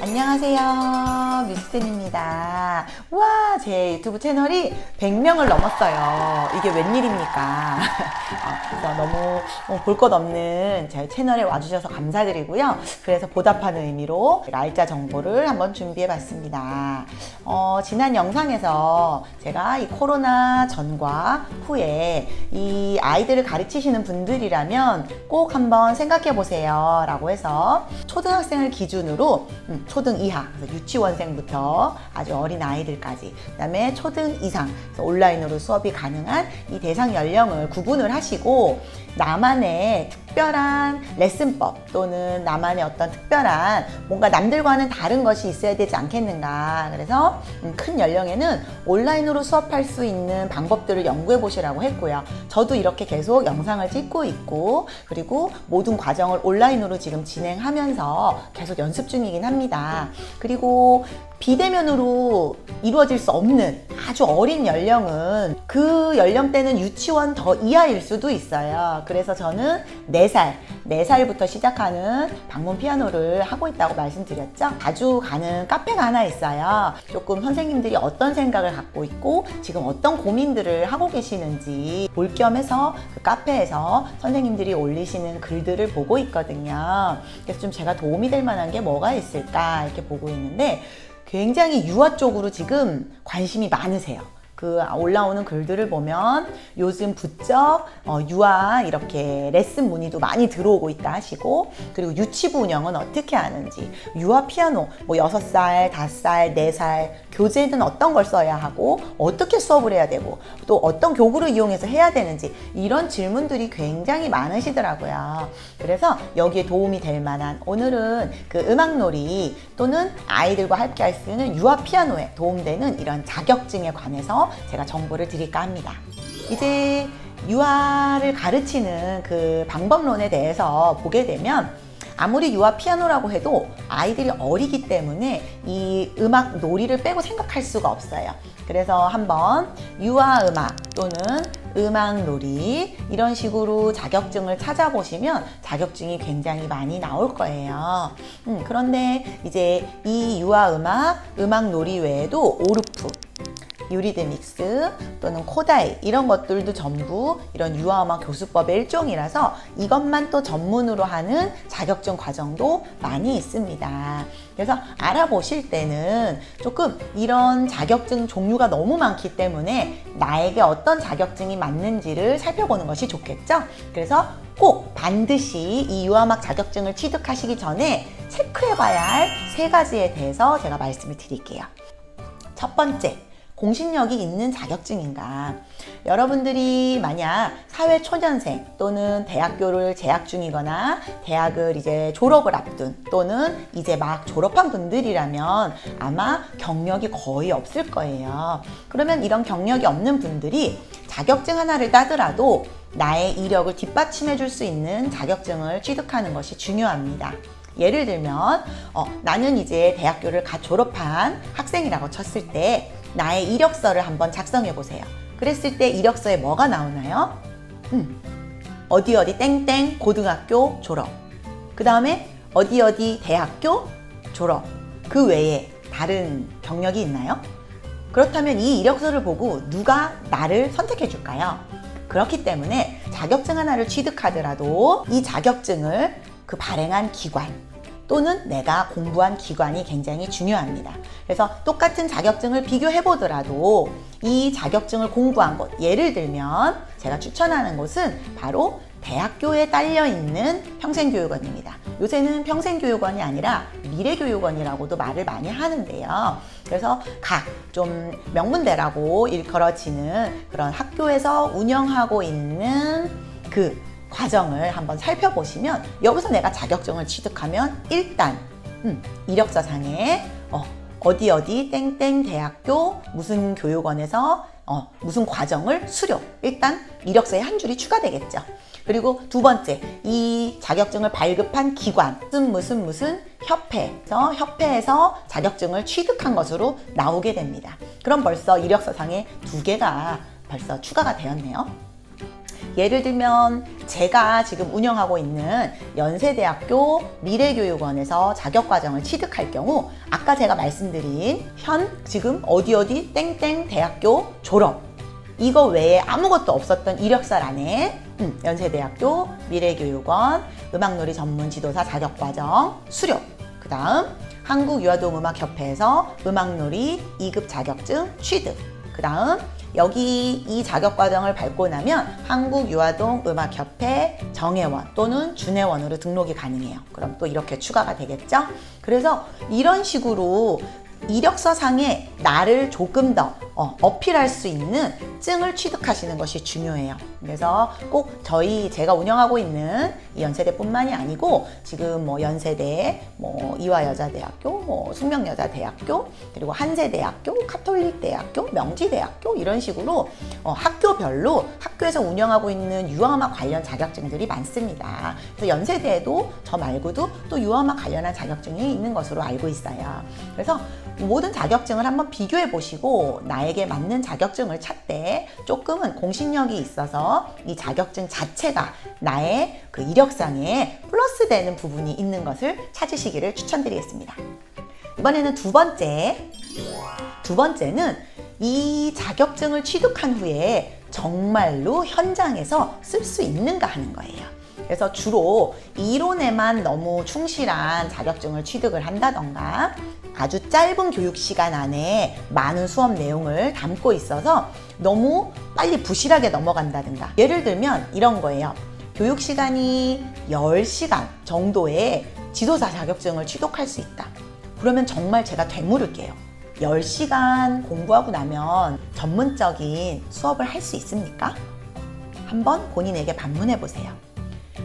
안녕하세요, 미스쌤입니다. 와, 제 유튜브 채널이 100명을 넘었어요. 이게 웬일입니까? 그래서 너무 볼 것 없는 제 채널에 와주셔서 감사드리고요. 그래서 보답하는 의미로 날짜 정보를 한번 준비해 봤습니다. 지난 영상에서 제가 이 코로나 전과 후에 이 아이들을 가르치시는 분들이라면 꼭 한번 생각해 보세요 라고 해서 초등학생을 기준으로 초등 이하, 유치원생부터 아주 어린 아이들까지, 그 다음에 초등 이상, 온라인으로 수업이 가능한 이 대상 연령을 구분을 하시고 나만의 특별한 레슨법 또는 나만의 어떤 특별한 뭔가 남들과는 다른 것이 있어야 되지 않겠는가. 그래서 큰 연령에는 온라인으로 수업할 수 있는 방법들을 연구해 보시라고 했고요. 저도 이렇게 계속 영상을 찍고 있고, 그리고 모든 과정을 온라인으로 지금 진행하면서 계속 연습 중이긴 합니다. 그리고 비대면으로 이루어질 수 없는 아주 어린 연령은 그 연령대는 유치원 더 이하일 수도 있어요. 그래서 저는 4살부터 시작하는 방문 피아노를 하고 있다고 말씀드렸죠. 자주 가는 카페가 하나 있어요. 조금 선생님들이 어떤 생각을 갖고 있고 지금 어떤 고민들을 하고 계시는지 볼 겸해서 그 카페에서 선생님들이 올리시는 글들을 보고 있거든요. 그래서 좀 제가 도움이 될 만한 게 뭐가 있을까 이렇게 보고 있는데, 굉장히 유아 쪽으로 지금 관심이 많으세요. 그 올라오는 글들을 보면 요즘 부쩍 유아 이렇게 레슨 문의도 많이 들어오고 있다 하시고, 그리고 유치부 운영은 어떻게 하는지, 유아 피아노 뭐 6살, 5살, 4살 교재는 어떤 걸 써야 하고 어떻게 수업을 해야 되고 또 어떤 교구를 이용해서 해야 되는지, 이런 질문들이 굉장히 많으시더라고요. 그래서 여기에 도움이 될 만한, 오늘은 그 음악놀이 또는 아이들과 함께 할 수 있는 유아 피아노에 도움되는 이런 자격증에 관해서 제가 정보를 드릴까 합니다. 이제 유아를 가르치는 그 방법론에 대해서 보게 되면, 아무리 유아 피아노라고 해도 아이들이 어리기 때문에 이 음악 놀이를 빼고 생각할 수가 없어요. 그래서 한번 유아 음악 또는 음악 놀이 이런 식으로 자격증을 찾아보시면 자격증이 굉장히 많이 나올 거예요. 그런데 이제 이 유아 음악 놀이 외에도 오르프, 유리드믹스 또는 코다이 이런 것들도 전부 이런 유아음악 교수법의 일종이라서 이것만 또 전문으로 하는 자격증 과정도 많이 있습니다. 그래서 알아보실 때는 조금 이런 자격증 종류가 너무 많기 때문에 나에게 어떤 자격증이 맞는지를 살펴보는 것이 좋겠죠. 그래서 꼭 반드시 이 유아음악 자격증을 취득하시기 전에 체크해봐야 할 3가지에 대해서 제가 말씀을 드릴게요. 첫 번째, 공신력이 있는 자격증인가. 여러분들이 만약 사회 초년생 또는 대학교를 재학 중이거나 대학을 이제 졸업을 앞둔 또는 이제 막 졸업한 분들이라면 아마 경력이 거의 없을 거예요. 그러면 이런 경력이 없는 분들이 자격증 하나를 따더라도 나의 이력을 뒷받침해 줄 수 있는 자격증을 취득하는 것이 중요합니다. 예를 들면 나는 이제 대학교를 갓 졸업한 학생이라고 쳤을 때 나의 이력서를 한번 작성해 보세요. 그랬을 때 이력서에 뭐가 나오나요? 어디 땡땡 고등학교 졸업, 그 다음에 어디 대학교 졸업, 그 외에 다른 경력이 있나요? 그렇다면 이 이력서를 보고 누가 나를 선택해 줄까요? 그렇기 때문에 자격증 하나를 취득하더라도 이 자격증을 그 발행한 기관 또는 내가 공부한 기관이 굉장히 중요합니다. 그래서 똑같은 자격증을 비교해 보더라도 이 자격증을 공부한 곳, 예를 들면 제가 추천하는 곳은 바로 대학교에 딸려있는 평생교육원입니다. 요새는 평생교육원이 아니라 미래교육원이라고도 말을 많이 하는데요. 그래서 각 좀 명문대라고 일컬어지는 그런 학교에서 운영하고 있는 그 과정을 한번 살펴보시면, 여기서 내가 자격증을 취득하면 일단 이력서상에 어디 땡땡 대학교 무슨 교육원에서 무슨 과정을 수료, 일단 이력서에 한 줄이 추가되겠죠. 그리고 두 번째, 이 자격증을 발급한 기관, 무슨 협회에서 자격증을 취득한 것으로 나오게 됩니다. 그럼 벌써 이력서상에 2개가 벌써 추가가 되었네요. 예를 들면 제가 지금 운영하고 있는 연세대학교 미래교육원에서 자격과정을 취득할 경우 아까 제가 말씀드린 지금 어디 땡땡 대학교 졸업 이거 외에 아무것도 없었던 이력서란에 연세대학교 미래교육원 음악놀이 전문 지도사 자격과정 수료, 그 다음 한국유아동음악협회에서 음악놀이 2급 자격증 취득, 그 다음 여기 이 자격과정을 밟고 나면 한국유아동음악협회 정회원 또는 준회원으로 등록이 가능해요. 그럼 또 이렇게 추가가 되겠죠? 그래서 이런 식으로 이력서상에 나를 조금 더 어필할 수 있는 증을 취득하시는 것이 중요해요. 그래서 꼭 제가 운영하고 있는 이 연세대뿐만이 아니고 지금 연세대, 이화여자대학교, 숙명여자대학교, 그리고 한세대학교, 카톨릭대학교, 명지대학교 이런 식으로 학교별로 학교에서 운영하고 있는 유아음악 관련 자격증들이 많습니다. 그래서 연세대에도 저 말고도 또 유아음악 관련한 자격증이 있는 것으로 알고 있어요. 그래서 모든 자격증을 한번 비교해 보시고 나에게 맞는 자격증을 찾되 조금은 공신력이 있어서 이 자격증 자체가 나의 그 이력상에 플러스 되는 부분이 있는 것을 찾으시기를 추천드리겠습니다. 이번에는 두 번째는 이 자격증을 취득한 후에 정말로 현장에서 쓸 수 있는가 하는 거예요. 그래서 주로 이론에만 너무 충실한 자격증을 취득을 한다던가 아주 짧은 교육 시간 안에 많은 수업 내용을 담고 있어서 너무 빨리 부실하게 넘어간다든가 예를 들면 이런 거예요. 교육 시간이 10시간 정도의 지도사 자격증을 취득할 수 있다. 그러면 정말 제가 되물을게요. 10시간 공부하고 나면 전문적인 수업을 할 수 있습니까? 한번 본인에게 반문해 보세요.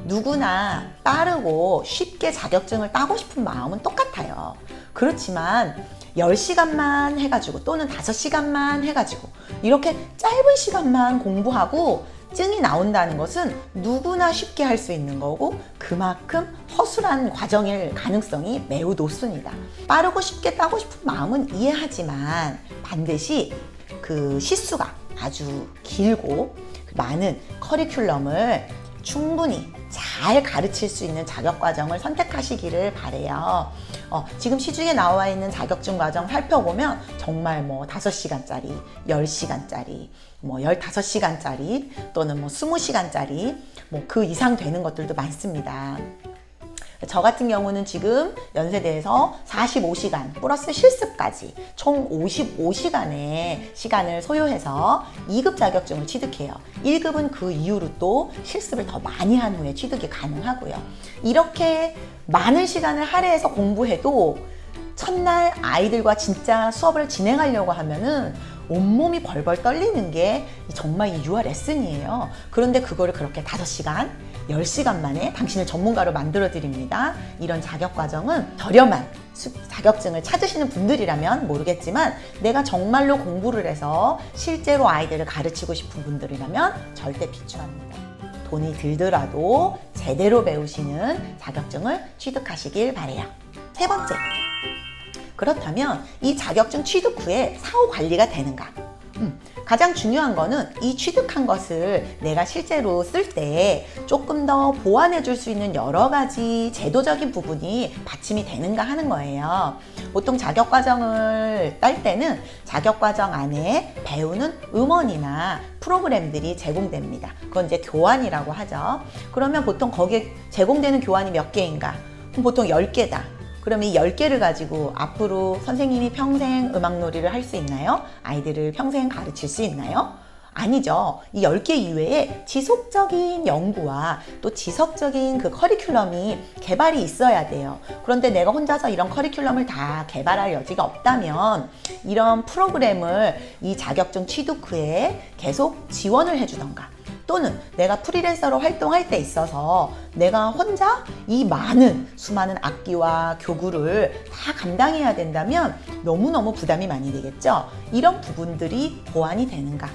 누구나 빠르고 쉽게 자격증을 따고 싶은 마음은 똑같아요. 그렇지만 10시간만 해가지고 또는 5시간만 해가지고 이렇게 짧은 시간만 공부하고 증이 나온다는 것은 누구나 쉽게 할 수 있는 거고 그만큼 허술한 과정일 가능성이 매우 높습니다. 빠르고 쉽게 따고 싶은 마음은 이해하지만 반드시 그 시수가 아주 길고 많은 커리큘럼을 충분히 잘 가르칠 수 있는 자격과정을 선택하시기를 바래요. 지금 시중에 나와 있는 자격증 과정 살펴보면 정말 5시간짜리, 10시간짜리, 15시간짜리 또는 20시간짜리 그 이상 되는 것들도 많습니다. 저 같은 경우는 지금 연세대에서 45시간 플러스 실습까지 총 55시간의 시간을 소요해서 2급 자격증을 취득해요. 1급은 그 이후로 또 실습을 더 많이 한 후에 취득이 가능하고요. 이렇게 많은 시간을 할애해서 공부해도 첫날 아이들과 진짜 수업을 진행하려고 하면은 온몸이 벌벌 떨리는 게 정말 이 유아 레슨이에요. 그런데 그거를 그렇게 5시간, 10시간 만에 당신을 전문가로 만들어 드립니다. 이런 자격과정은 저렴한 자격증을 찾으시는 분들이라면 모르겠지만 내가 정말로 공부를 해서 실제로 아이들을 가르치고 싶은 분들이라면 절대 비추합니다. 돈이 들더라도 제대로 배우시는 자격증을 취득하시길 바래요. 세 번째, 그렇다면 이 자격증 취득 후에 사후 관리가 되는가? 가장 중요한 거는 이 취득한 것을 내가 실제로 쓸 때 조금 더 보완해 줄 수 있는 여러 가지 제도적인 부분이 받침이 되는가 하는 거예요. 보통 자격과정을 딸 때는 자격과정 안에 배우는 음원이나 프로그램들이 제공됩니다. 그건 이제 교환이라고 하죠. 그러면 보통 거기에 제공되는 교환이 몇 개인가? 그럼 보통 10개다. 그럼 이 10개를 가지고 앞으로 선생님이 평생 음악놀이를 할 수 있나요? 아이들을 평생 가르칠 수 있나요? 아니죠. 이 10개 이외에 지속적인 연구와 또 지속적인 그 커리큘럼이 개발이 있어야 돼요. 그런데 내가 혼자서 이런 커리큘럼을 다 개발할 여지가 없다면 이런 프로그램을 이 자격증 취득 후에 계속 지원을 해주던가 또는 내가 프리랜서로 활동할 때 있어서 내가 혼자 이 수많은 악기와 교구를 다 감당해야 된다면 너무너무 부담이 많이 되겠죠. 이런 부분들이 보완이 되는가.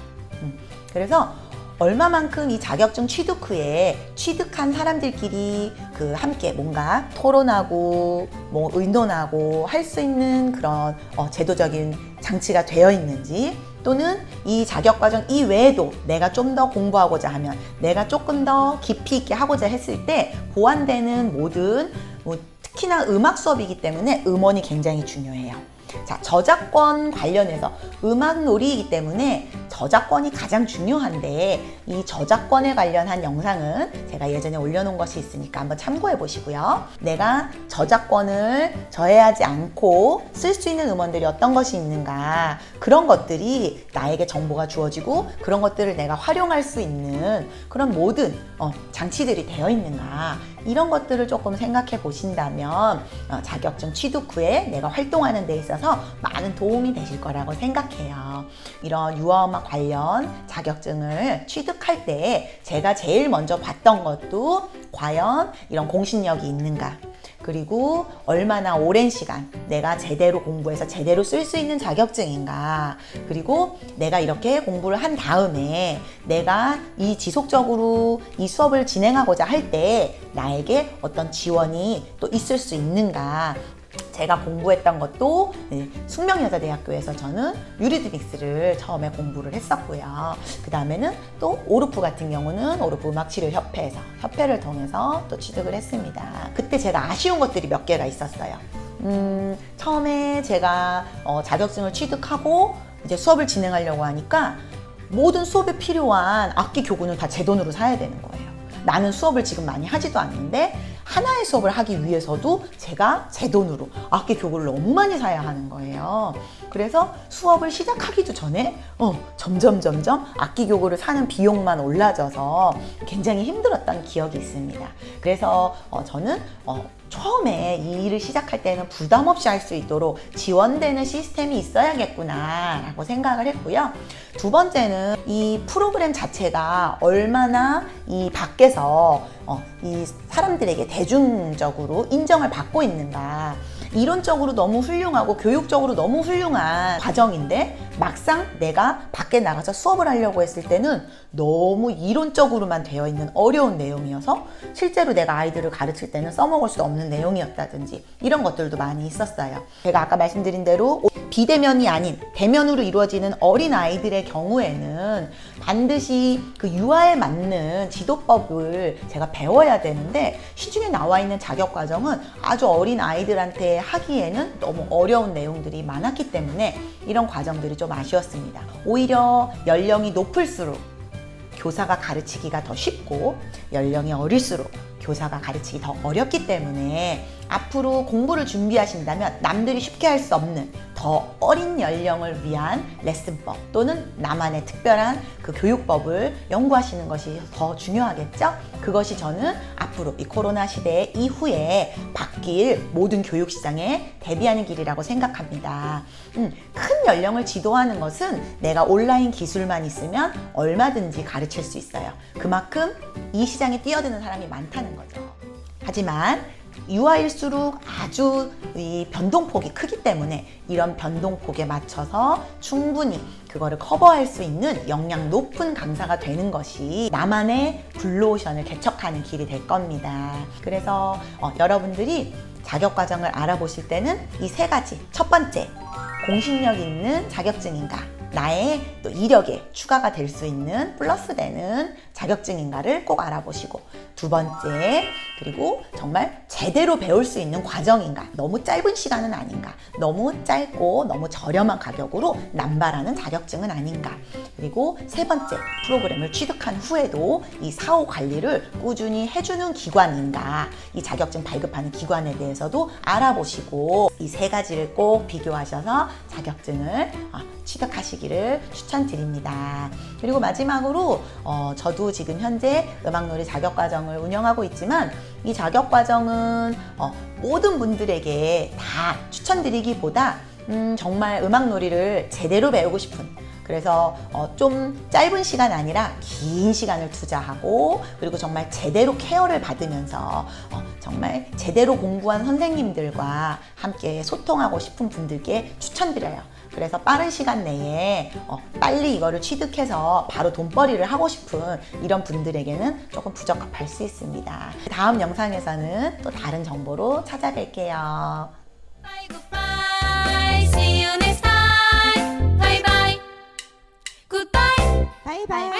그래서 얼마만큼 이 자격증 취득 후에 취득한 사람들끼리 함께 뭔가 토론하고 의논하고 할 수 있는 그런 제도적인 장치가 되어 있는지 또는 이 자격과정 이외에도 내가 좀 더 공부하고자 하면, 내가 조금 더 깊이 있게 하고자 했을 때 보완되는 모든 특히나 음악 수업이기 때문에 음원이 굉장히 중요해요. 자, 저작권 관련해서 음악놀이이기 때문에 저작권이 가장 중요한데, 이 저작권에 관련한 영상은 제가 예전에 올려놓은 것이 있으니까 한번 참고해 보시고요. 내가 저작권을 저해하지 않고 쓸 수 있는 음원들이 어떤 것이 있는가, 그런 것들이 나에게 정보가 주어지고 그런 것들을 내가 활용할 수 있는 그런 모든 장치들이 되어 있는가, 이런 것들을 조금 생각해 보신다면 자격증 취득 후에 내가 활동하는 데 있어서 많은 도움이 되실 거라고 생각해요. 이런 유아음악 관련 자격증을 취득할 때 제가 제일 먼저 봤던 것도 과연 이런 공신력이 있는가, 그리고 얼마나 오랜 시간 내가 제대로 공부해서 제대로 쓸 수 있는 자격증인가, 그리고 내가 이렇게 공부를 한 다음에 내가 이 지속적으로 이 수업을 진행하고자 할 때 나에게 어떤 지원이 또 있을 수 있는가. 제가 공부했던 것도 숙명여자대학교에서 저는 유리드믹스를 처음에 공부를 했었고요. 그 다음에는 또 오르프 같은 경우는 오르프 음악치료협회에서 협회를 통해서 또 취득을 했습니다. 그때 제가 아쉬운 것들이 몇 개가 있었어요. 처음에 제가 자격증을 취득하고 이제 수업을 진행하려고 하니까 모든 수업에 필요한 악기 교구는 다 제 돈으로 사야 되는 거예요. 나는 수업을 지금 많이 하지도 않는데 하나의 수업을 하기 위해서도 제가 제 돈으로 악기 교구를 너무 많이 사야 하는 거예요. 그래서 수업을 시작하기도 전에 점점 악기 교구를 사는 비용만 올라져서 굉장히 힘들었던 기억이 있습니다. 그래서 저는 처음에 이 일을 시작할 때는 부담 없이 할 수 있도록 지원되는 시스템이 있어야겠구나 라고 생각을 했고요. 두 번째는 이 프로그램 자체가 얼마나 이 밖에서 이 사람들에게 대중적으로 인정을 받고 있는가. 이론적으로 너무 훌륭하고 교육적으로 너무 훌륭한 과정인데 막상 내가 밖에 나가서 수업을 하려고 했을 때는 너무 이론적으로만 되어 있는 어려운 내용이어서 실제로 내가 아이들을 가르칠 때는 써먹을 수 없는 내용이었다든지 이런 것들도 많이 있었어요. 제가 아까 말씀드린 대로 비대면이 아닌 대면으로 이루어지는 어린 아이들의 경우에는 반드시 그 유아에 맞는 지도법을 제가 배워야 되는데, 시중에 나와 있는 자격과정은 아주 어린 아이들한테 하기에는 너무 어려운 내용들이 많았기 때문에 이런 과정들이 좀 아쉬웠습니다. 오히려 연령이 높을수록 교사가 가르치기가 더 쉽고, 연령이 어릴수록 교사가 가르치기 더 어렵기 때문에 앞으로 공부를 준비하신다면 남들이 쉽게 할 수 없는 더 어린 연령을 위한 레슨법 또는 나만의 특별한 그 교육법을 연구하시는 것이 더 중요하겠죠? 그것이 저는 앞으로 이 코로나 시대 이후에 바뀔 모든 교육 시장에 대비하는 길이라고 생각합니다. 큰 연령을 지도하는 것은 내가 온라인 기술만 있으면 얼마든지 가르칠 수 있어요. 그만큼 이 시장에 뛰어드는 사람이 많다는 거죠. 하지만 유아일수록 아주 이 변동폭이 크기 때문에 이런 변동폭에 맞춰서 충분히 그거를 커버할 수 있는 역량 높은 강사가 되는 것이 나만의 블루오션을 개척하는 길이 될 겁니다. 그래서 여러분들이 자격과정을 알아보실 때는 이 세 가지, 첫 번째, 공신력 있는 자격증인가, 나의 또 이력에 추가가 될 수 있는 플러스 되는 자격증인가를 꼭 알아보시고, 두 번째, 그리고 정말 제대로 배울 수 있는 과정인가, 너무 짧은 시간은 아닌가, 너무 짧고 너무 저렴한 가격으로 남발하는 자격증은 아닌가, 그리고 세 번째, 프로그램을 취득한 후에도 이 사후 관리를 꾸준히 해주는 기관인가, 이 자격증 발급하는 기관에 대해서도 알아보시고 이 세 가지를 꼭 비교하셔서 자격증을 취득하시기를 추천드립니다. 그리고 마지막으로 저도 지금 현재 음악놀이 자격과정을 운영하고 있지만 이 자격과정은 모든 분들에게 다 추천드리기보다 정말 음악놀이를 제대로 배우고 싶은, 그래서 좀 짧은 시간 아니라 긴 시간을 투자하고 그리고 정말 제대로 케어를 받으면서 정말 제대로 공부한 선생님들과 함께 소통하고 싶은 분들께 추천드려요. 그래서 빠른 시간 내에 빨리 이거를 취득해서 바로 돈벌이를 하고 싶은 이런 분들에게는 조금 부적합할 수 있습니다. 다음 영상에서는 또 다른 정보로 찾아뵐게요. Bye, goodbye. See you next time. Bye bye. 바이바이.